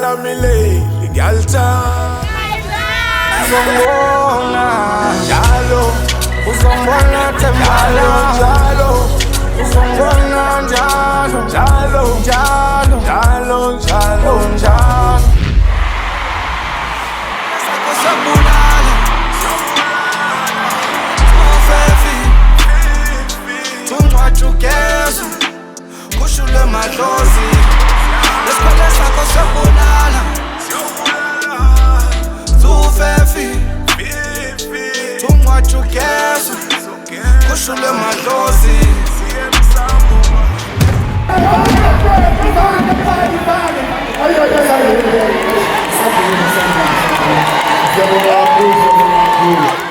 follow me lately, girl time. Uzongibona Jalo, uzongibona tembala jalo, uzongibona njalo jalo, njalo jalo, jalo, njalo sakho sabulala ufefi tungcwajugeza kushule madlozi lesikhole sakho sabulala ufefi tungcwajugeza kushule madlozi Vamos lá,